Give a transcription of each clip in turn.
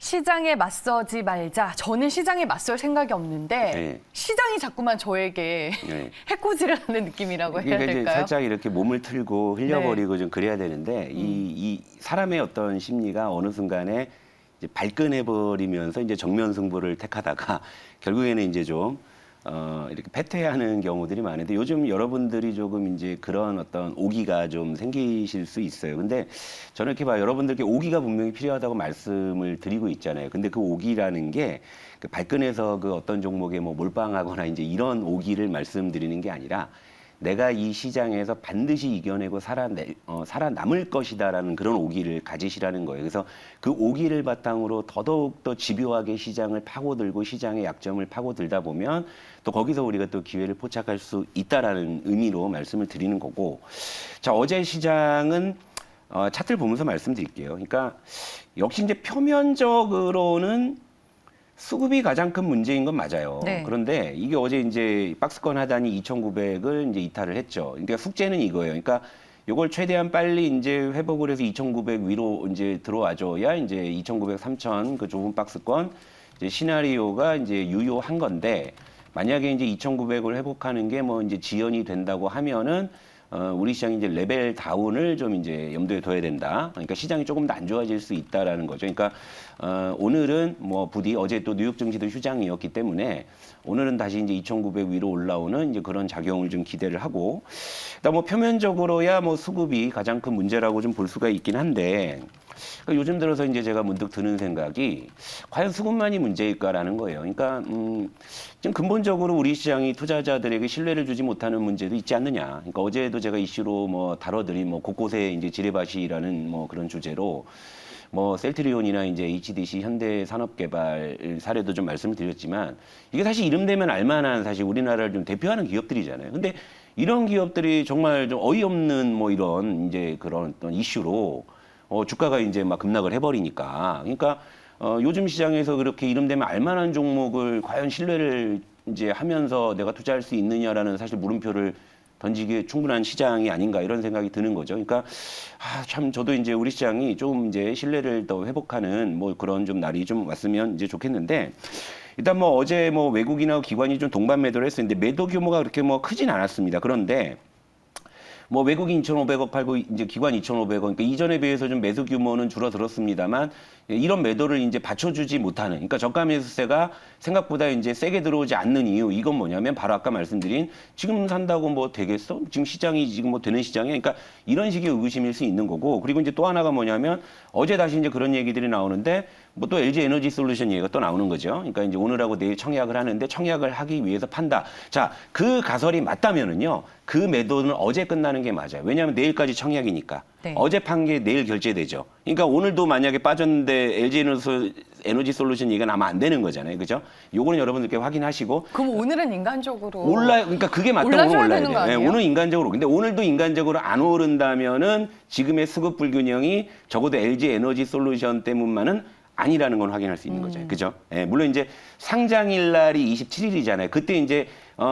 시장에 맞서지 말자. 저는 시장에 맞설 생각이 없는데 네. 시장이 자꾸만 저에게 네. 해코지를 하는 느낌이라고 해야 그러니까 이제 될까요? 살짝 이렇게 몸을 틀고 흘려버리고 좀 그래야 되는데 이 사람의 어떤 심리가 어느 순간에 이제 발끈해버리면서 이제 정면 승부를 택하다가 결국에는 이제 좀 이렇게 패퇴하는 경우들이 많은데 요즘 여러분들이 조금 이제 그런 어떤 오기가 좀 생기실 수 있어요. 근데 저는 이렇게 봐요. 여러분들께 오기가 분명히 필요하다고 말씀을 드리고 있잖아요. 근데 그 오기라는 게 그 발끈해서 그 어떤 종목에 뭐 몰빵하거나 이제 이런 오기를 말씀드리는 게 아니라 내가 이 시장에서 반드시 이겨내고 살아남을 것이다라는 그런 오기를 가지시라는 거예요. 그래서 그 오기를 바탕으로 더더욱 더 집요하게 시장을 파고들고 시장의 약점을 파고들다 보면 또 거기서 우리가 또 기회를 포착할 수 있다라는 의미로 말씀을 드리는 거고. 자, 어제 시장은 차트를 보면서 말씀드릴게요. 그러니까 역시 이제 표면적으로는 수급이 가장 큰 문제인 건 맞아요. 네. 그런데 이게 어제 이제 박스권 하단이 2,900을 이제 이탈을 했죠. 그러니까 숙제는 이거예요. 그러니까 요걸 최대한 빨리 이제 회복을 해서 2,900 위로 이제 들어와줘야 이제 2,900, 3,000 그 좁은 박스권 이제 시나리오가 이제 유효한 건데 만약에 이제 2,900을 회복하는 게 뭐 이제 지연이 된다고 하면은 우리 시장이 이제 레벨 다운을 좀 이제 염두에 둬야 된다. 그러니까 시장이 조금 더 안 좋아질 수 있다라는 거죠. 그러니까 오늘은 뭐 부디 어제 또 뉴욕 증시도 휴장이었기 때문에 오늘은 다시 이제 2,900 위로 올라오는 이제 그런 작용을 좀 기대를 하고, 그다음 뭐 표면적으로야 뭐 수급이 가장 큰 문제라고 좀 볼 수가 있긴 한데. 그러니까 요즘 들어서 이제 제가 문득 드는 생각이 과연 수급만이 문제일까라는 거예요. 그러니까 지금 근본적으로 우리 시장이 투자자들에게 신뢰를 주지 못하는 문제도 있지 않느냐. 그러니까 어제도 제가 이슈로 뭐 다뤄드린 뭐 곳곳에 이제 지뢰밭이라는 뭐 그런 주제로 뭐 셀트리온이나 이제 HDC 현대산업개발 사례도 좀 말씀을 드렸지만 이게 사실 이름 되면 알만한 사실 우리나라를 좀 대표하는 기업들이잖아요. 근데 이런 기업들이 정말 좀 어이없는 뭐 이런 이제 그런 어떤 이슈로 주가가 이제 막 급락을 해버리니까. 그러니까 요즘 시장에서 그렇게 이름 되면 알만한 종목을 과연 신뢰를 이제 하면서 내가 투자할 수 있느냐라는 사실 물음표를 던지기에 충분한 시장이 아닌가 이런 생각이 드는 거죠. 그러니까 참 저도 이제 우리 시장이 좀 이제 신뢰를 더 회복하는 뭐 그런 좀 날이 좀 왔으면 이제 좋겠는데 일단 뭐 어제 뭐 외국인하고 기관이 좀 동반 매도를 했었는데 매도 규모가 그렇게 뭐 크진 않았습니다. 그런데 뭐 외국인 2,500억 팔고 이제 기관 2,500억. 그러니까 이전에 비해서 좀 매수 규모는 줄어들었습니다만 이런 매도를 이제 받쳐주지 못하는. 그러니까 저가 매수세가 생각보다 이제 세게 들어오지 않는 이유. 이건 뭐냐면 바로 아까 말씀드린 지금 산다고 뭐 되겠어? 지금 시장이 지금 뭐 되는 시장이야. 그러니까 이런 식의 의구심일 수 있는 거고. 그리고 이제 또 하나가 뭐냐면 어제 다시 이제 그런 얘기들이 나오는데 뭐 또 LG 에너지 솔루션 얘기가 또 나오는 거죠. 그러니까 이제 오늘하고 내일 청약을 하는데 청약을 하기 위해서 판다. 자, 그 가설이 맞다면은요. 그 매도는 어제 끝나는 게 맞아요. 왜냐하면 내일까지 청약이니까. 네. 어제 판 게 내일 결제되죠. 그러니까 오늘도 만약에 빠졌는데 LG 에너지 솔루션 얘기가 나면 안 되는 거잖아요. 그죠? 요거는 여러분들께 확인하시고. 그럼 오늘은 인간적으로 그러니까 그게 맞다고 올라줘야 올라야 되는 거 돼요. 아니에요? 오늘 인간적으로. 근데 오늘도 인간적으로 안 오른다면은 지금의 수급 불균형이 적어도 LG 에너지 솔루션 때문만은 아니라는 건 확인할 수 있는 거죠. 그죠? 예, 물론 이제 상장일 날이 27일이잖아요. 그때 이제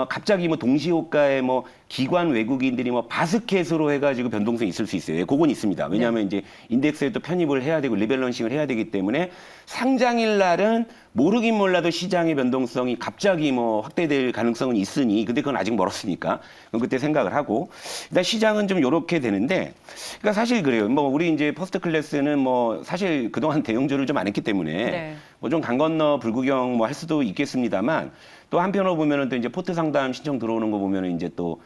갑자기 뭐 동시호가에 뭐 기관 외국인들이 뭐 바스켓으로 해가지고 변동성이 있을 수 있어요. 예, 그건 있습니다. 왜냐하면 이제 인덱스에 또 편입을 해야 되고 리밸런싱을 해야 되기 때문에 상장일 날은 모르긴 몰라도 시장의 변동성이 갑자기 뭐 확대될 가능성은 있으니 근데 그건 아직 멀었으니까 그건 그때 생각을 하고 일단 시장은 좀 요렇게 되는데 그러니까 사실 그래요. 뭐 우리 이제 퍼스트 클래스는 뭐 사실 그동안 대형주를 좀 안 했기 때문에 네. 뭐 좀 강 건너 불구경 뭐 할 수도 있겠습니다만 또 한편으로 보면은 또 이제 포트 상담 신청 들어오는 거 보면은 이제 또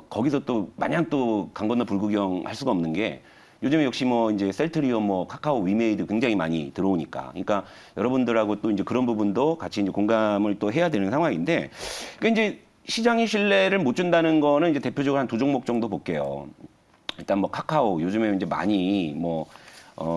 거기서 또 마냥 또 강 건너 불구경 할 수가 없는 게 요즘에 역시 뭐 이제 셀트리온 뭐 카카오 위메이드 굉장히 많이 들어오니까 그러니까 여러분들하고 또 이제 그런 부분도 같이 이제 공감을 또 해야 되는 상황인데 그러니까 이제 시장이 신뢰를 못 준다는 거는 이제 대표적으로 한 두 종목 정도 볼게요. 일단 뭐 카카오 요즘에 이제 많이 뭐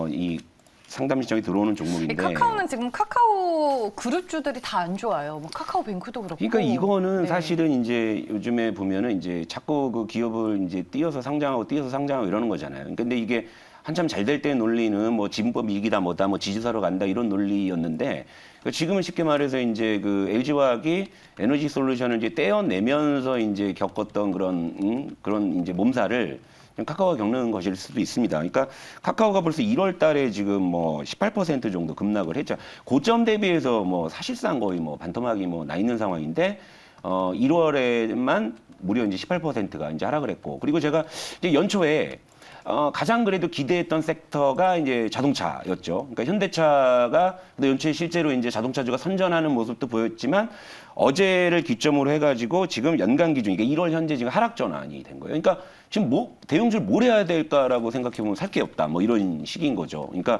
이 상담 신청이 들어오는 종목인데. 카카오는 지금 카카오 그룹주들이 다 안 좋아요. 뭐 카카오뱅크도 그렇고. 그러니까 이거는 네. 사실은 이제 요즘에 보면은 이제 자꾸 그 기업을 이제 띄어서 상장하고 이러는 거잖아요. 근데 이게 한참 잘 될 때 논리는 뭐 지분법 이익이다 뭐다 뭐 지주사로 간다 이런 논리였는데 지금은 쉽게 말해서 이제 그 LG화학이 에너지 솔루션을 이제 떼어내면서 이제 겪었던 그런 그런 이제 몸살을 카카오가 겪는 것일 수도 있습니다. 그러니까 카카오가 벌써 1월 달에 지금 뭐 18% 정도 급락을 했죠. 고점 대비해서 뭐 사실상 거의 뭐 반토막이 뭐 나 있는 상황인데 1월에만 무려 이제 18%가 이제 하락을 했고, 그리고 제가 이제 연초에 가장 그래도 기대했던 섹터가 이제 자동차였죠. 그러니까 현대차가 연초에 실제로 이제 자동차주가 선전하는 모습도 보였지만 어제를 기점으로 해가지고 지금 연간 기준, 그러니까 1월 현재 지금 하락 전환이 된 거예요. 그러니까 지금 뭐 대형주를 뭘 해야 될까라고 생각해보면 살 게 없다, 뭐 이런 식인 거죠. 그러니까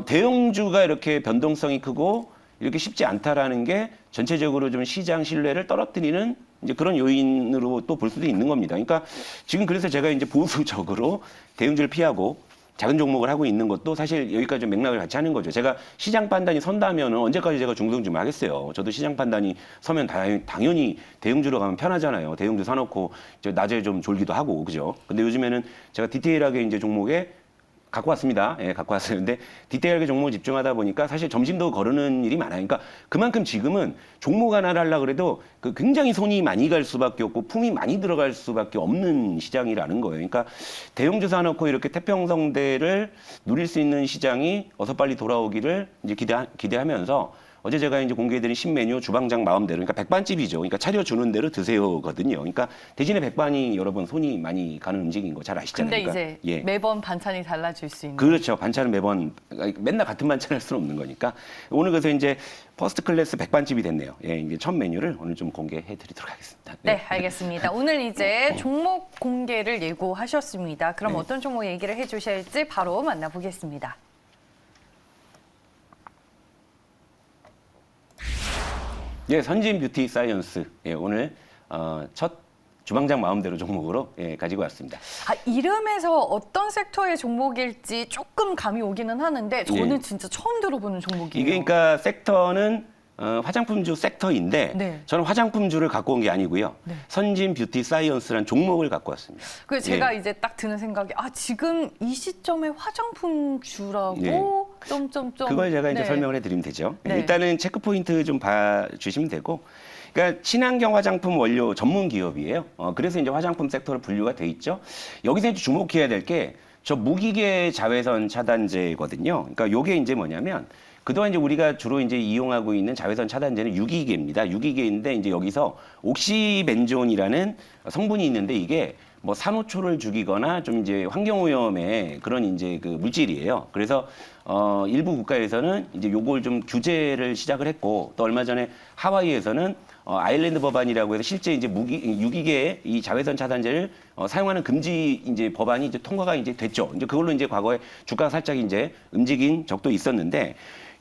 대형주가 이렇게 변동성이 크고 이렇게 쉽지 않다라는 게 전체적으로 좀 시장 신뢰를 떨어뜨리는 이제 그런 요인으로 또 볼 수도 있는 겁니다. 그러니까 지금 그래서 제가 이제 보수적으로 대형주를 피하고 작은 종목을 하고 있는 것도 사실 여기까지 좀 맥락을 같이 하는 거죠. 제가 시장 판단이 선다면 언제까지 제가 중성주만 하겠어요. 저도 시장 판단이 서면 당연히 대형주로 가면 편하잖아요. 대형주 사놓고 이제 낮에 좀 졸기도 하고, 그죠? 근데 요즘에는 제가 디테일하게 이제 종목에 갖고 왔습니다. 예, 갖고 왔어요. 근데 디테일하게 종목을 집중하다 보니까 사실 점심도 거르는 일이 많아요. 그러니까 그만큼 지금은 종목 하나를 하려고 그래도 그 굉장히 손이 많이 갈 수밖에 없고 품이 많이 들어갈 수밖에 없는 시장이라는 거예요. 그러니까 대형주 사놓고 이렇게 태평성대를 누릴 수 있는 시장이 어서 빨리 돌아오기를 이제 기대하면서 어제 제가 이제 공개해드린 신메뉴 주방장 마음대로, 그러니까 백반집이죠. 그러니까 차려주는 대로 드세요거든요. 그러니까 대신에 백반이 여러분 손이 많이 가는 음식인 거 잘 아시잖아요. 근데 그러니까, 이제 매번 반찬이 달라질 수 있는. 그렇죠. 반찬은 매번 맨날 같은 반찬 할 수는 없는 거니까 오늘 그래서 이제 퍼스트 클래스 백반집이 됐네요. 예, 이제 첫 메뉴를 오늘 좀 공개해드리도록 하겠습니다. 네, 알겠습니다. 오늘 이제 종목 공개를 예고하셨습니다. 그럼 네. 어떤 종목 얘기를 해주실지 바로 만나보겠습니다. 예, 선진 뷰티 사이언스. 예, 오늘 첫 주방장 마음대로 종목으로 가지고 왔습니다. 이름에서 어떤 섹터의 종목일지 조금 감이 오기는 하는데 저는 예. 진짜 처음 들어보는 종목이에요. 이게 그러니까 섹터는 화장품주 섹터인데 네. 저는 화장품주를 갖고 온 게 아니고요. 네. 선진 뷰티 사이언스라는 종목을 갖고 왔습니다. 그래서 제가 예. 이제 딱 드는 생각이 지금 이 시점에 화장품주라고 예. 점점점 그걸 제가 이제 네. 설명을 해드리면 되죠. 네. 일단은 체크 포인트 좀 봐주시면 되고, 그러니까 친환경 화장품 원료 전문 기업이에요. 그래서 이제 화장품 섹터로 분류가 돼 있죠. 여기서 이제 주목해야 될 게 저 무기계 자외선 차단제거든요. 그러니까 요게 이제 뭐냐면 그동안 이제 우리가 주로 이제 이용하고 있는 자외선 차단제는 유기계입니다. 유기계인데 이제 여기서 옥시벤존이라는 성분이 있는데 이게 뭐 산호초를 죽이거나 좀 이제 환경오염의 그런 이제 그 물질이에요. 그래서 일부 국가에서는 이제 요걸 좀 규제를 시작을 했고, 또 얼마 전에 하와이에서는 아일랜드 법안이라고 해서 실제 이제 유기계의 이 자외선 차단제를 사용하는 금지 이제 법안이 이제 통과가 이제 됐죠. 이제 그걸로 이제 과거에 주가가 살짝 이제 움직인 적도 있었는데,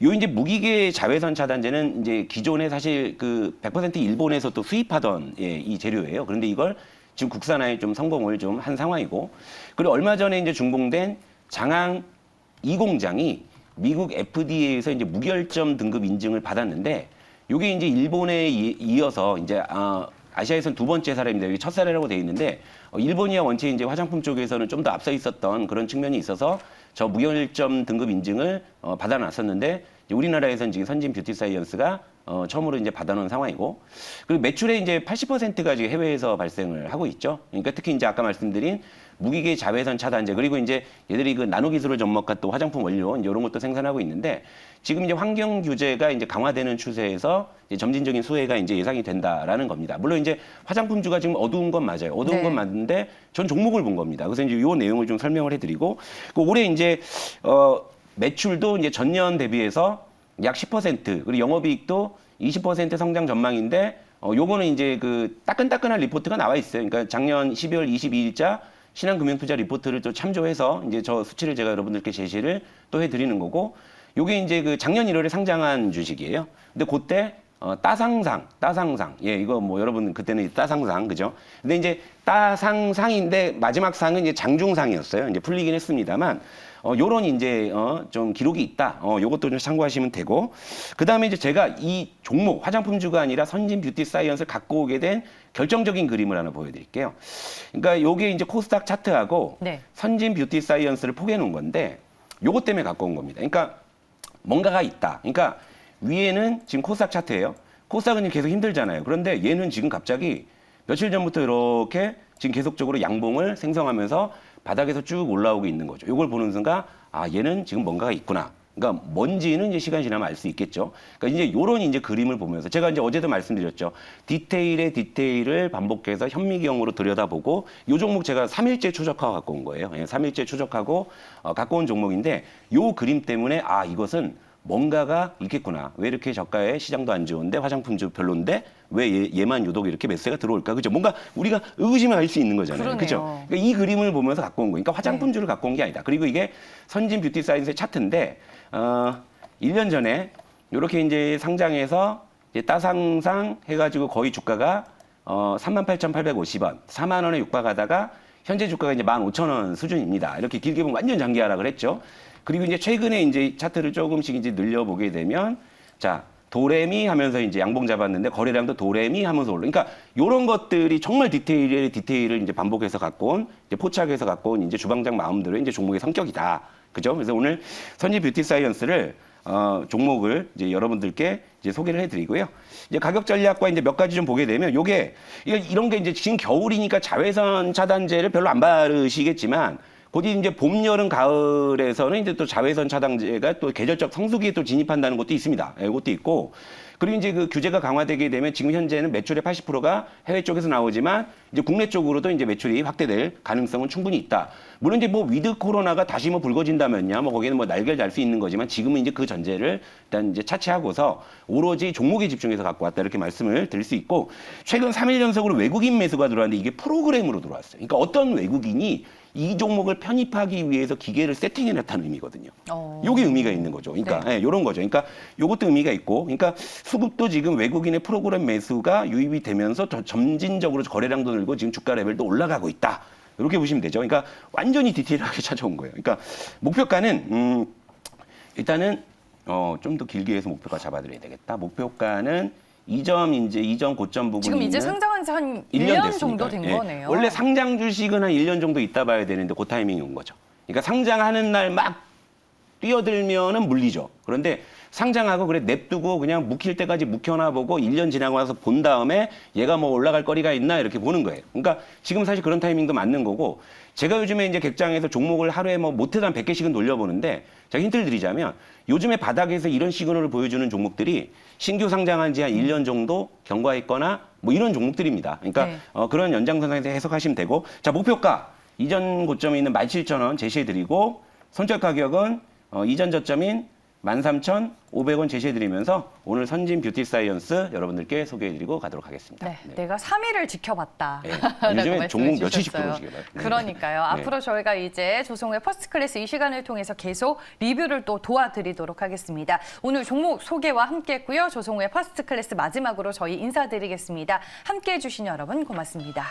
요 이제 무기계 자외선 차단제는 이제 기존에 사실 그 100% 일본에서 또 수입하던 이 재료예요. 그런데 이걸 지금 국산화에 좀 성공을 좀 한 상황이고, 그리고 얼마 전에 이제 준공된 장항 2공장이 미국 FDA에서 이제 무결점 등급 인증을 받았는데, 이게 이제 일본에 이어서 이제 아시아에서는 두 번째 사례입니다. 여기 첫 사례라고 돼 있는데, 일본이야 원체 이제 화장품 쪽에서는 좀 더 앞서 있었던 그런 측면이 있어서 저 무결점 등급 인증을 받아놨었는데, 우리나라에서는 지금 선진 뷰티 사이언스가 처음으로 이제 받아놓은 상황이고, 그리고 매출의 이제 80%가 지금 해외에서 발생을 하고 있죠. 그러니까 특히 이제 아까 말씀드린 무기계 자외선 차단제, 그리고 이제 얘들이 그 나노 기술을 접목한 또 화장품 원료 이제 이런 것도 생산하고 있는데, 지금 이제 환경 규제가 이제 강화되는 추세에서 이제 점진적인 수혜가 이제 예상이 된다라는 겁니다. 물론 이제 화장품주가 지금 어두운 건 맞아요. 어두운 네. 건 맞는데 전 종목을 본 겁니다. 그래서 이제 요 내용을 좀 설명을 해드리고, 그 올해 이제 매출도 이제 전년 대비해서 약 10%, 그리고 영업이익도 20% 성장 전망인데, 요거는 이제 그 따끈따끈한 리포트가 나와 있어요. 그러니까 작년 12월 22일자 신한금융투자 리포트를 또 참조해서 이제 저 수치를 제가 여러분들께 제시를 또 해드리는 거고, 요게 이제 그 작년 1월에 상장한 주식이에요. 근데 그때 따상상, 예, 이거 뭐 여러분 그때는 따상상, 그죠? 근데 이제 따상상인데 마지막 상은 이제 장중상이었어요. 이제 풀리긴 했습니다만, 요런 이제 좀 기록이 있다. 요것도 좀 참고하시면 되고, 그 다음에 이제 제가 이 종목 화장품주가 아니라 선진 뷰티 사이언스를 갖고 오게 된 결정적인 그림을 하나 보여드릴게요. 그러니까 요게 이제 코스닥 차트하고 네. 선진 뷰티 사이언스를 포개해 놓은 건데, 요것 때문에 갖고 온 겁니다. 그러니까 뭔가가 있다. 그러니까 위에는 지금 코스닥 차트예요. 코스닥은 계속 힘들잖아요. 그런데 얘는 지금 갑자기 며칠 전부터 이렇게 지금 계속적으로 양봉을 생성하면서 바닥에서 쭉 올라오고 있는 거죠. 이걸 보는 순간 아 얘는 지금 뭔가가 있구나. 그러니까 뭔지는 이제 시간 지나면 알 수 있겠죠. 그러니까 이제 요런 이제 그림을 보면서 제가 이제 어제도 말씀드렸죠. 디테일의 디테일을 반복해서 현미경으로 들여다보고 요 종목 제가 3일째 추적하고 갖고 온 거예요. 예, 3일째 추적하고 갖고 온 종목인데 요 그림 때문에 아 이것은 뭔가가 있겠구나. 왜 이렇게 저가에 시장도 안 좋은데 화장품도 별론데 왜 얘만 유독 이렇게 매수세가 들어올까? 그죠? 뭔가 우리가 의구심을 할 수 있는 거잖아요. 그죠? 그러니까 이 그림을 보면서 갖고 온 거니까 화장품주를 갖고 온 게 아니다. 그리고 이게 선진 뷰티 사이언스의 차트인데 1년 전에 이렇게 이제 상장해서 이제 따상상 해가지고 거의 주가가 38,850원, 4만 원에 육박하다가 현재 주가가 이제 15,000원 수준입니다. 이렇게 길게 보면 완전 장기 하락을 했죠. 그리고 이제 최근에 이제 차트를 조금씩 이제 늘려보게 되면 자, 도레미 하면서 이제 양봉 잡았는데 거래량도 도레미 하면서 올라. 그러니까 이런 것들이 정말 디테일을 이제 반복해서 갖고 온 이제 포착해서 갖고 온 이제 주방장 마음대로 이제 종목의 성격이다. 그죠? 그래서 오늘 선지 뷰티 사이언스를 종목을 이제 여러분들께 이제 소개를 해드리고요. 이제 가격 전략과 이제 몇 가지 좀 보게 되면 요게 이런 게 이제 지금 겨울이니까 자외선 차단제를 별로 안 바르시겠지만 곧 이제 봄, 여름, 가을에서는 이제 또 자외선 차단제가 또 계절적 성수기에 또 진입한다는 것도 있습니다. 예, 그것도 있고. 그리고 이제 그 규제가 강화되게 되면 지금 현재는 매출의 80%가 해외 쪽에서 나오지만 이제 국내 쪽으로도 이제 매출이 확대될 가능성은 충분히 있다. 물론 이제 뭐 위드 코로나가 다시 뭐 불거진다면야 뭐 거기는 뭐 날개를 달 수 있는 거지만 지금은 이제 그 전제를 일단 이제 차치하고서 오로지 종목에 집중해서 갖고 왔다 이렇게 말씀을 드릴 수 있고 최근 3일 연속으로 외국인 매수가 들어왔는데 이게 프로그램으로 들어왔어요. 그러니까 어떤 외국인이 이 종목을 편입하기 위해서 기계를 세팅해놨다는 의미거든요. 요게 의미가 있는 거죠. 그러니까 네. 요런 거죠. 그러니까 요것도 의미가 있고, 그러니까 수급도 지금 외국인의 프로그램 매수가 유입이 되면서 더 점진적으로 거래량도 늘고 지금 주가 레벨도 올라가고 있다. 이렇게 보시면 되죠. 그러니까 완전히 디테일하게 찾아온 거예요. 그러니까 목표가는 일단은 좀 더 길게 해서 목표가 잡아드려야 되겠다. 목표가는 이전 고점 부분이 지금 이제 있는 상장한 지 한 1년 1년 정도 된 예. 거네요. 원래 상장 주식은 한 1년 정도 있다 봐야 되는데 그 타이밍이 온 거죠. 그러니까 상장하는 날 막 뛰어들면은 물리죠. 그런데 상장하고 그래 냅두고 그냥 묵힐 때까지 묵혀놔 보고 1년 지나고 나서 본 다음에 얘가 뭐 올라갈 거리가 있나 이렇게 보는 거예요. 그러니까 지금 사실 그런 타이밍도 맞는 거고 제가 요즘에 이제 객장에서 종목을 하루에 뭐 못해도 한 100개씩은 돌려보는데 제가 힌트를 드리자면 요즘에 바닥에서 이런 시그널을 보여주는 종목들이 신규 상장한 지 한 1년 정도 경과했거나 뭐 이런 종목들입니다. 그러니까 네. 그런 연장선상에서 해석하시면 되고 자 목표가 이전 고점에 있는 17,000원 제시해드리고 손절 가격은 이전 저점인 13,500원 제시해드리면서 오늘 선진 뷰티 사이언스 여러분들께 소개해드리고 가도록 하겠습니다. 네, 내가 3일을 지켜봤다. 네. 라고 요즘에 종목 말씀해 며칠씩 주셨어요. 들어오시게 봐요. 네. 그러니까요. 네. 앞으로 저희가 이제 조성의 퍼스트 클래스 이 시간을 통해서 계속 리뷰를 또 도와드리도록 하겠습니다. 오늘 종목 소개와 함께했고요. 조성의 퍼스트 클래스 마지막으로 저희 인사드리겠습니다. 함께해 주신 여러분 고맙습니다.